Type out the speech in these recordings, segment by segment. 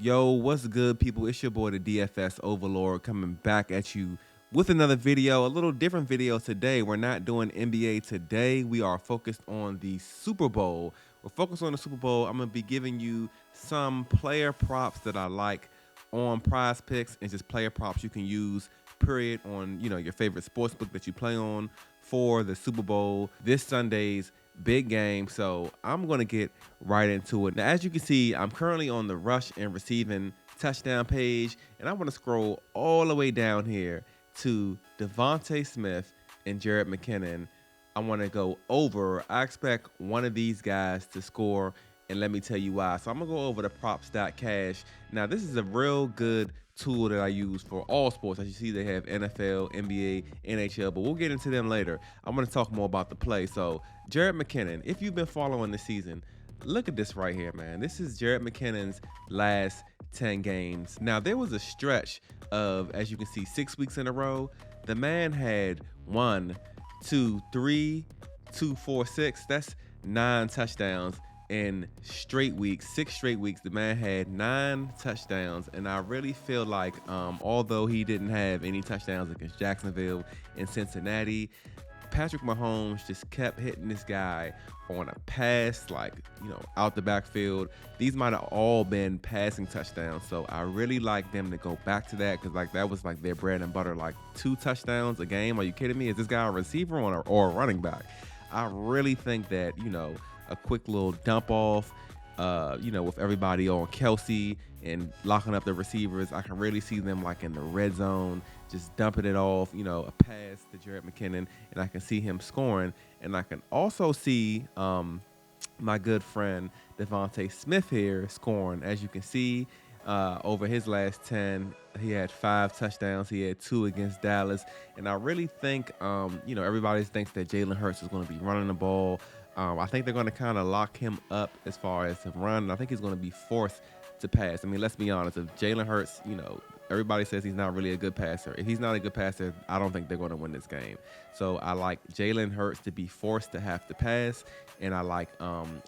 Yo, what's good, people? It's your boy, the DFS Overlord, coming back at you with another video, a little different video today. We're not doing NBA today. We are focused on the Super Bowl. We're focused on the Super Bowl. I'm going to be giving you some player props that I like on Prizepicks and just player props you can use, period, on, your favorite sports book that you play on for the Super Bowl this Sunday's big game. So I'm going to get right into it. Now, as you can see, I'm currently on the rush and receiving touchdown page, and I want to scroll all the way down here to Devontae Smith and Jared McKinnon. I want to go over. I expect one of these guys to score, and let me tell you why. So I'm going to go over the props.cash. Now, this is a real good tool that I use for all sports. As you see, they have NFL, NBA, NHL, but we'll get into them later. I'm going to talk more about the play. So Jared McKinnon, if you've been following the season, look at this right here, man. This is Jared McKinnon's last 10 games. Now, there was a stretch of, as you can see, 6 weeks in a row. The man had 1, 2, 3, 2, 4, 6. That's 9 touchdowns in straight weeks, 6 straight weeks. The man had 9 touchdowns, and I really feel like, although he didn't have any touchdowns against Jacksonville and Cincinnati, Patrick Mahomes just kept hitting this guy on a pass, out the backfield. These might have all been passing touchdowns, so I really like them to go back to that, because that was their bread and butter, 2 touchdowns a game. Are you kidding me? Is this guy a receiver or a running back? I really think that, a quick little dump off, with everybody on Kelsey and locking up the receivers, I can really see them in the red zone, just dumping it off, a pass to Jared McKinnon, and I can see him scoring. And I can also see my good friend Devontae Smith here scoring. As you can see, over his last 10, he had 5 touchdowns. He had 2 against Dallas. And I really think, everybody thinks that Jalen Hurts is going to be running the ball. I think they're going to kind of lock him up as far as to run. And I think he's going to be forced to pass. I mean, let's be honest. If Jalen Hurts, everybody says he's not really a good passer. If he's not a good passer, I don't think they're going to win this game. So I like Jalen Hurts to be forced to have to pass. And I like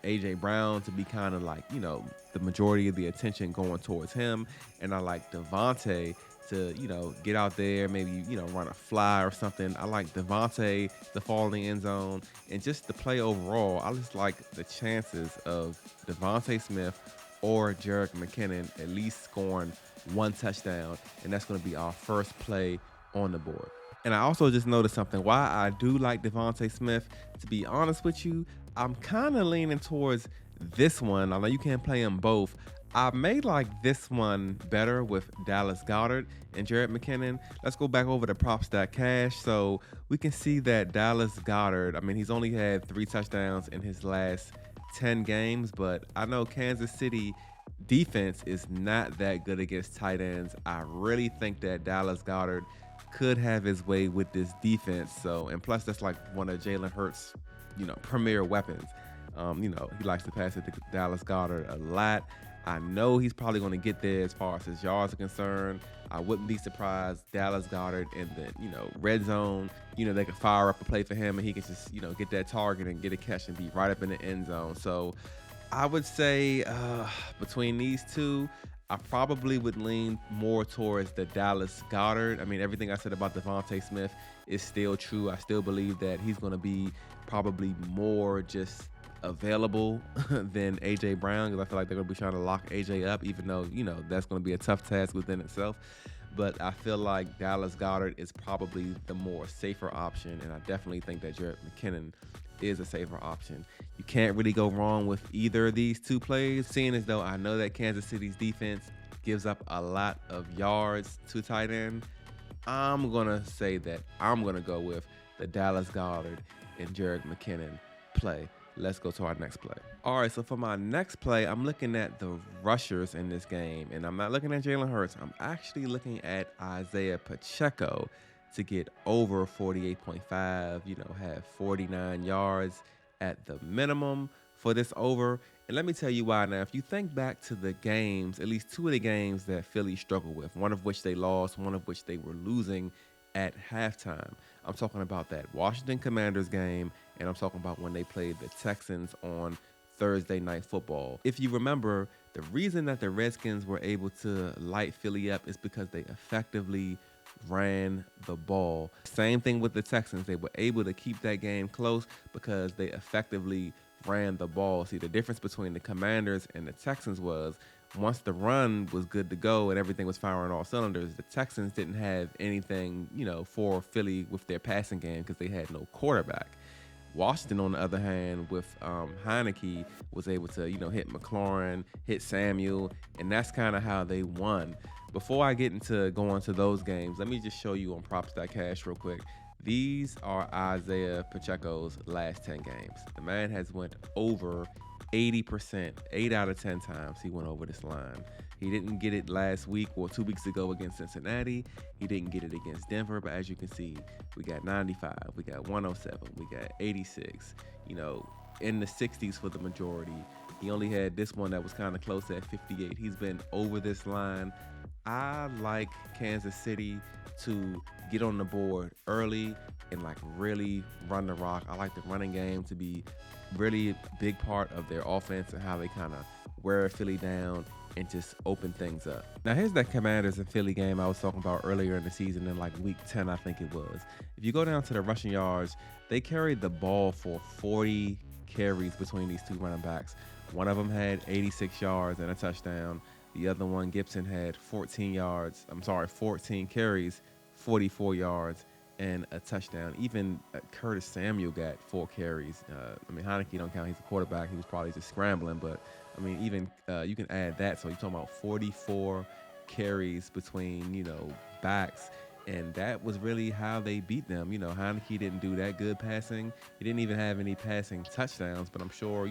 A.J. Brown to be kind of the majority of the attention going towards him. And I like Devontae to, get out there, maybe, run a fly or something. I like Devontae to fall in the end zone. And just the play overall, I just like the chances of Devontae Smith or Jerick McKinnon at least scoring 1 touchdown. And that's going to be our first play on the board. And I also just noticed something. Why I do like Devontae Smith, to be honest with you, I'm kind of leaning towards this one. I know you can't play them both. I may like this one better with Dallas Goedert and Jared McKinnon. Let's go back over to props.cash. So we can see that Dallas Goedert, he's only had 3 touchdowns in his last 10 games, but I know Kansas City defense is not that good against tight ends. I really think that Dallas Goedert could have his way with this defense. So, and plus that's one of Jalen Hurts', premier weapons. He likes to pass it to Dallas Goedert a lot. I know he's probably going to get there as far as his yards are concerned. I wouldn't be surprised Dallas Goedert in the, red zone, they could fire up a play for him and he can just, get that target and get a catch and be right up in the end zone. So I would say between these two, I probably would lean more towards the Dallas Goedert. Everything I said about Devontae Smith is still true. I still believe that he's going to be probably more just available than A.J. Brown, because I feel like they're going to be trying to lock A.J. up, even though, that's going to be a tough task within itself. But I feel like Dallas Goedert is probably the more safer option, and I definitely think that Jared McKinnon is a safer option. You can't really go wrong with either of these 2 plays, seeing as though I know that Kansas City's defense gives up a lot of yards to tight end. I'm going to say that I'm going to go with the Dallas Goedert and Jared McKinnon play. Let's go to our next play. All right, so for my next play, I'm looking at the rushers in this game, and I'm not looking at Jalen Hurts. I'm actually looking at Isaiah Pacheco to get over 48.5, have 49 yards at the minimum for this over. And let me tell you why now. If you think back to the games, at least 2 of the games that Philly struggled with, one of which they lost, one of which they were losing at halftime. I'm talking about that Washington Commanders game, and I'm talking about when they played the Texans on Thursday Night Football. If you remember, the reason that the Redskins were able to light Philly up is because they effectively ran the ball. Same thing with the Texans. They were able to keep that game close because they effectively ran the ball. See, the difference between the Commanders and the Texans was once the run was good to go and everything was firing all cylinders, the Texans didn't have anything, for Philly with their passing game because they had no quarterback. Washington, on the other hand, with Heineke, was able to, hit McLaurin, hit Samuel, and that's kind of how they won. Before I get into going to those games, let me just show you on Props.cash real quick. These are Isaiah Pacheco's last 10 games. The man has went over 80%, 8 out of 10 times he went over this line. He didn't get it last week or 2 weeks ago against Cincinnati. He didn't get it against Denver, but as you can see, we got 95, we got 107, we got 86, in the 60s for the majority. He only had this one that was kind of close at 58. He's been over this line. I like Kansas City to get on the board early and really run the rock. I like the running game to be really a big part of their offense and how they kind of wear Philly down and just open things up. Now here's that Commanders and Philly game I was talking about earlier in the season in week 10, I think it was. If you go down to the rushing yards, they carried the ball for 40 carries between these two running backs. One of them had 86 yards and a touchdown. The other one, Gibson, had 14 carries, 44 yards, and a touchdown. Even Curtis Samuel got 4 carries. Heineke don't count. He's a quarterback. He was probably just scrambling. But, even you can add that. So you're talking about 44 carries between, backs. And that was really how they beat them. Heineke didn't do that good passing. He didn't even have any passing touchdowns. But I'm sure,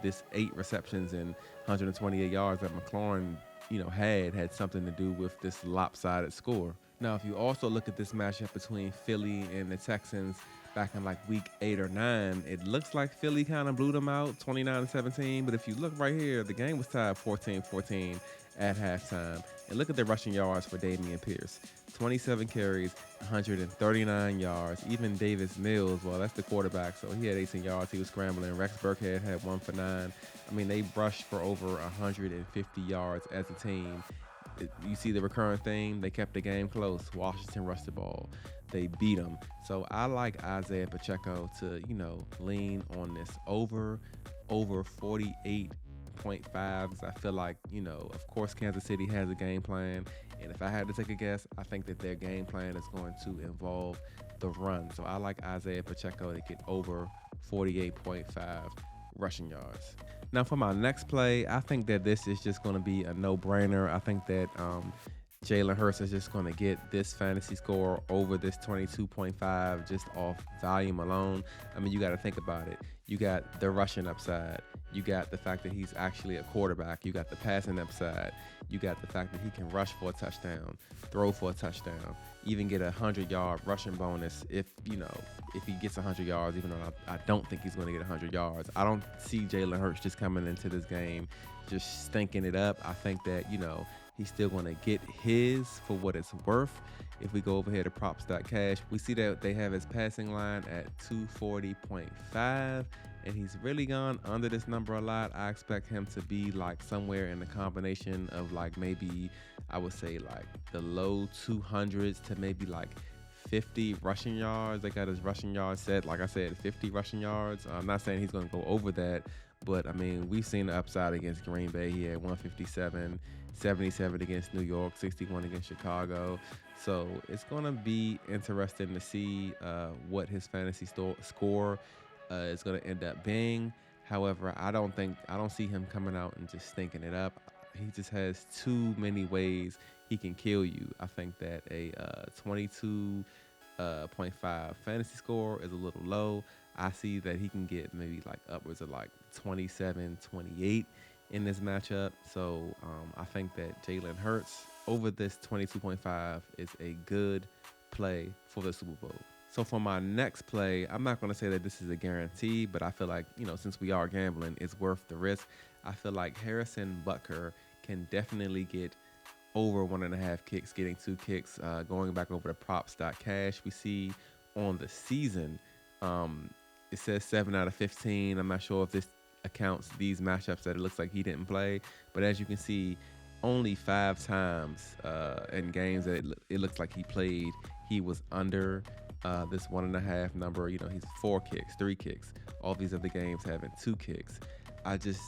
this 8 receptions and 128 yards that McLaurin, had something to do with this lopsided score. Now, if you also look at this matchup between Philly and the Texans back in week 8 or 9, it looks like Philly kind of blew them out 29-17. But if you look right here, the game was tied 14-14 at halftime. And look at the rushing yards for Dameon Pierce. 27 carries, 139 yards. Even Davis Mills, well, that's the quarterback, so he had 18 yards. He was scrambling. Rex Burkhead had 1 for 9. They rushed for over 150 yards as a team. You see the recurring theme. They kept the game close. Washington rushed the ball. They beat them. So I like Isaiah Pacheco to, lean on this over 48.5. I feel like, of course, Kansas City has a game plan. And if I had to take a guess, I think that their game plan is going to involve the run. So I like Isaiah Pacheco to get over 48.5 rushing yards. Now for my next play, I think that this is just going to be a no-brainer. I think that Jalen Hurts is just going to get this fantasy score over this 22.5 just off volume alone. You got to think about it. You got the rushing upside. You got the fact that he's actually a quarterback. You got the passing upside. You got the fact that he can rush for a touchdown, throw for a touchdown, even get a 100-yard rushing bonus if he gets 100 yards, even though I don't think he's going to get 100 yards. I don't see Jalen Hurts just coming into this game just stinking it up. I think that, he's still going to get his for what it's worth. If we go over here to props.cash, we see that they have his passing line at 240.5, and he's really gone under this number a lot. I expect him to be somewhere in the combination of maybe, I would say the low 200s to maybe 50 rushing yards. They got his rushing yards set, like I said, 50 rushing yards. I'm not saying he's going to go over that, but we've seen the upside against Green Bay. He had 157, 77 against New York, 61 against Chicago. So it's going to be interesting to see what his fantasy score is going to end up being. However, I don't see him coming out and just stinking it up. He just has too many ways he can kill you. I think that a 22.5 fantasy score is a little low. I see that he can get maybe upwards of 27, 28 in this matchup. So I think that Jalen Hurts over this 22.5 is a good play for the Super Bowl. So for my next play, I'm not going to say that this is a guarantee, but I feel like, since we are gambling, it's worth the risk. I feel like Harrison Butker can definitely get over 1.5 kicks, getting 2 kicks. Going back over to props.cash, we see on the season, it says 7 out of 15. I'm not sure if this accounts these matchups that it looks like he didn't play. But as you can see, only 5 times in games that it looks like he played, he was under this 1.5 number. You know, he's 4 kicks, 3 kicks. All these other games having 2 kicks. I just,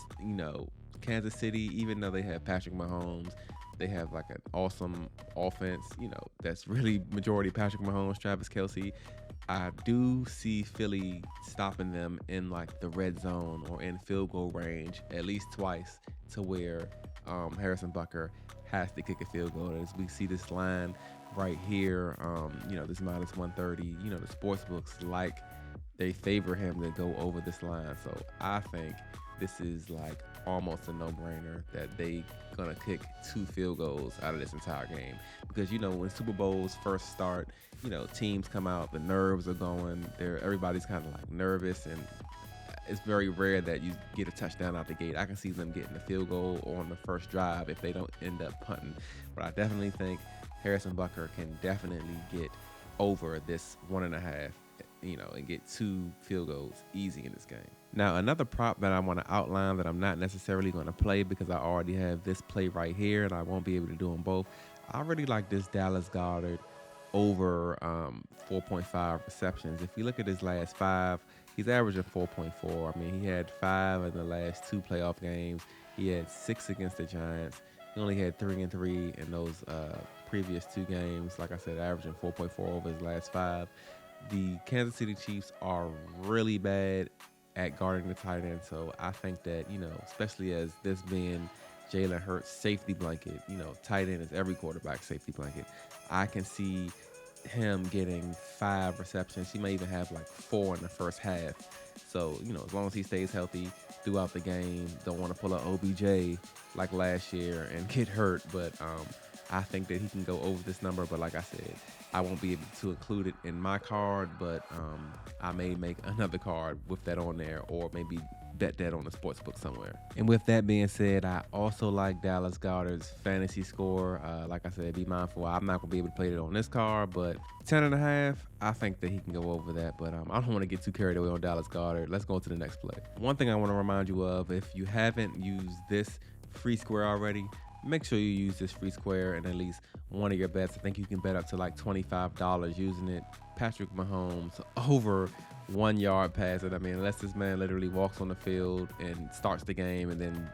Kansas City, even though they have Patrick Mahomes, they have like an awesome offense, that's really majority Patrick Mahomes, Travis Kelce. I do see Philly stopping them in like the red zone or in field goal range at least twice, to where Harrison Butker has to kick a field goal. As we see this line right here, this minus 130, the sports books like they favor him to go over this line. So I think this is like almost a no-brainer that they gonna kick 2 field goals out of this entire game, because when Super Bowls first start, teams come out, the nerves are going, everybody's kind of like nervous, and it's very rare that you get a touchdown out the gate. I can see them getting a field goal on the first drive if they don't end up punting, but I definitely think Harrison Butker can definitely get over this 1.5, and get 2 field goals easy in this game. Now, another prop that I want to outline that I'm not necessarily going to play because I already have this play right here and I won't be able to do them both. I really like this Dallas Goedert over 4.5 receptions. If you look at his last 5, he's averaging 4.4. I mean, he had 5 in the last 2 playoff games. He had 6 against the Giants. He only had 3 and 3 in those previous 2 games. Like I said, averaging 4.4 over his last 5. The Kansas City Chiefs are really bad at guarding the tight end, so I think that, especially as this being Jalen Hurts' safety blanket, tight end is every quarterback's safety blanket. I can see him getting 5 receptions. He may even have like 4 in the first half. So, as long as he stays healthy throughout the game, don't want to pull an OBJ like last year and get hurt. But I think that he can go over this number. But like I said, I won't be able to include it in my card, but I may make another card with that on there, or maybe bet that on the sports book somewhere. And with that being said, I also like Dallas Goedert's fantasy score. Like I said, be mindful, I'm not gonna be able to play it on this card, but 10.5, I think that he can go over that. But I don't want to get too carried away on Dallas Goedert. Let's go to the next play. One thing I want to remind you of, if you haven't used this free square already, make sure you use this free square in at least one of your bets. I think you can bet up to like $25 using it. Patrick Mahomes over 1 yard passing. I mean, unless this man literally walks on the field and starts the game and then,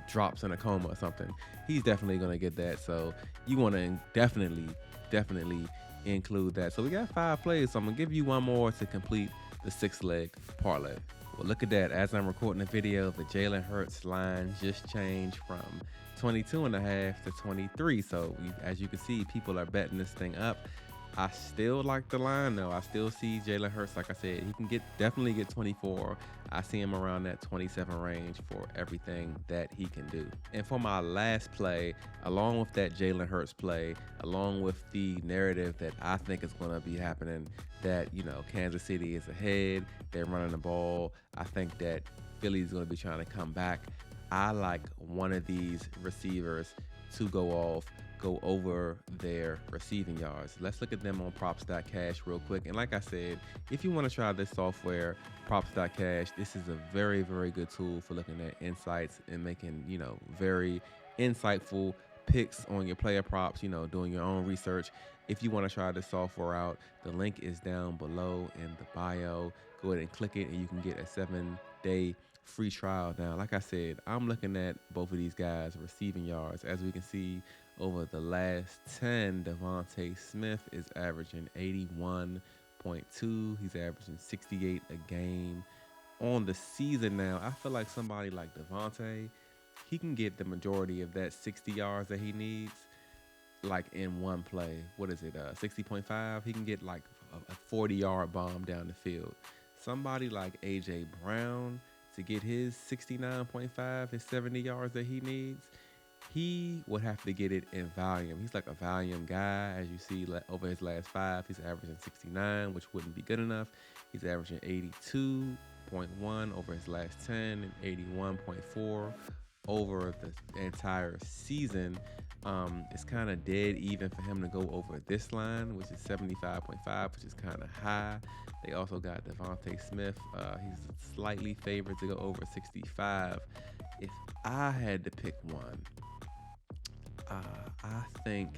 drops in a coma or something, he's definitely going to get that. So you want to definitely include that. So we got 5 plays. So I'm going to give you one more to complete the 6-leg parlay. Well, look at that. As I'm recording the video, the Jalen Hurts line just changed from 22.5 to 23. So as you can see, people are betting this thing up. I still like the line though. I still see Jalen Hurts, like I said, he can definitely get 24. I see him around that 27 range for everything that he can do. And for my last play, along with that Jalen Hurts play, along with the narrative that I think is going to be happening, that, Kansas City is ahead, they're running the ball, I think that Philly's going to be trying to come back. I like one of these receivers to go over their receiving yards. Let's look at them on props.cash real quick. And like I said, if you want to try this software, props.cash, this is a very, very good tool for looking at insights and making, very insightful picks on your player props, doing your own research. If you want to try this software out, the link is down below in the bio. Go ahead and click it and you can get a 7-day free trial. Now, like I said, I'm looking at both of these guys' receiving yards. As we can see, over the last 10, Devontae Smith is averaging 81.2. He's averaging 68 a game. On the season now, I feel like somebody like Devontae, he can get the majority of that 60 yards that he needs, like in one play. What is it, 60.5? He can get like a 40-yard bomb down the field. Somebody like A.J. Brown, to get his 69.5, his 70 yards that he needs, he would have to get it in volume. He's like a volume guy. As you see, over his last 5, he's averaging 69, which wouldn't be good enough. He's averaging 82.1 over his last 10 and 81.4 over the entire season. It's kind of dead even for him to go over this line, which is 75.5, which is kind of high. They also got Devontae Smith. He's slightly favored to go over 65. If I had to pick one, I think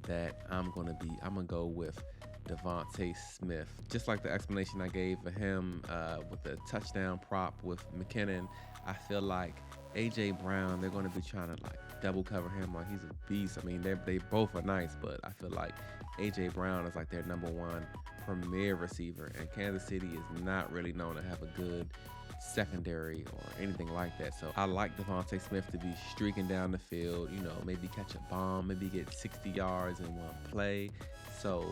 that I'm gonna go with Devontae Smith. Just like the explanation I gave for him with the touchdown prop with McKinnon, I feel like AJ Brown, they're gonna be trying to like double cover him. Like, he's a beast. I mean, they both are nice, but I feel like AJ Brown is like their number one premier receiver, and Kansas City is not really known to have a good secondary or anything like that. So I like Devontae Smith to be streaking down the field, maybe catch a bomb, maybe get 60 yards in one play. So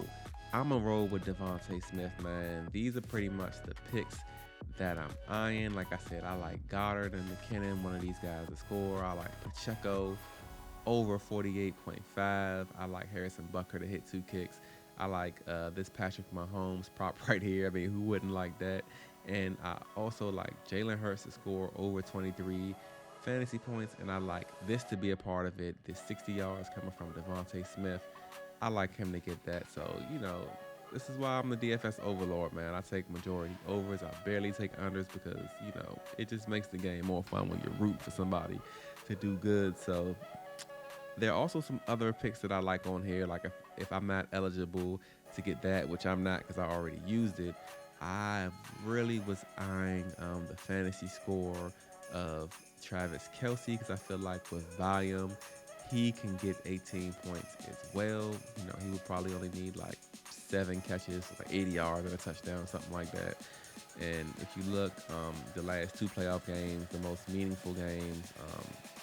I'm gonna roll with Devontae Smith, man. These are pretty much the picks that I'm eyeing. Like I said, I like Goddard and McKinnon, one of these guys to score. I like Pacheco over 48.5. I like Harrison Butker to hit 2 kicks. I like this Patrick Mahomes prop right here. I mean, who wouldn't like that? And I also like Jalen Hurts to score over 23 fantasy points. And I like this to be a part of it. This 60 yards coming from Devontae Smith. I like him to get that. So, this is why I'm the DFS overlord, man. I take majority overs. I barely take unders because, it just makes the game more fun when you're rooting for somebody to do good. So there are also some other picks that I like on here. Like if I'm not eligible to get that, which I'm not because I already used it, I really was eyeing the fantasy score of Travis Kelce, because I feel like with volume, he can get 18 points as well. He would probably only need like 7 catches, like 80 yards and a touchdown, something like that. And if you look, the last 2 playoff games, the most meaningful games,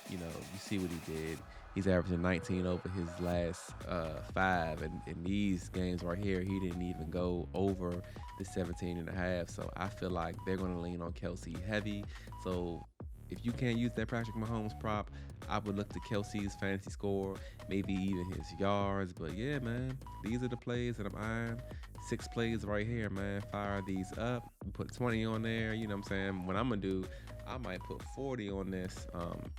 you see what he did. He's averaging 19 over his last 5. And in these games right here, he didn't even go over the 17.5. So I feel like they're going to lean on Kelce heavy. So if you can't use that Patrick Mahomes prop, I would look to Kelce's fantasy score, maybe even his yards. But yeah, man, these are the plays that I'm eyeing. 6 plays right here, man. Fire these up. Put 20 on there. You know what I'm saying? What I'm going to do, I might put 40 on this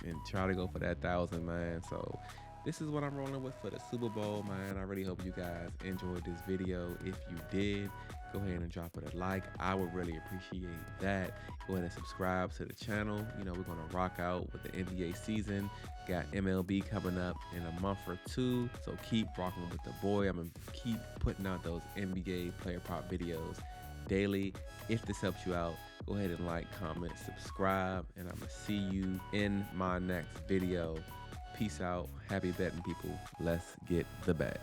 and try to go for that 1,000, man. So this is what I'm rolling with for the Super Bowl, man. I really hope you guys enjoyed this video. If you did, go ahead and drop it a like. I would really appreciate that. Go ahead and subscribe to the channel. We're going to rock out with the NBA season. Got MLB coming up in a month or 2. So keep rocking with the boy. I'm going to keep putting out those NBA player prop videos daily. If this helps you out, go ahead and like, comment, subscribe, and I'm going to see you in my next video. Peace out. Happy betting, people. Let's get the bag.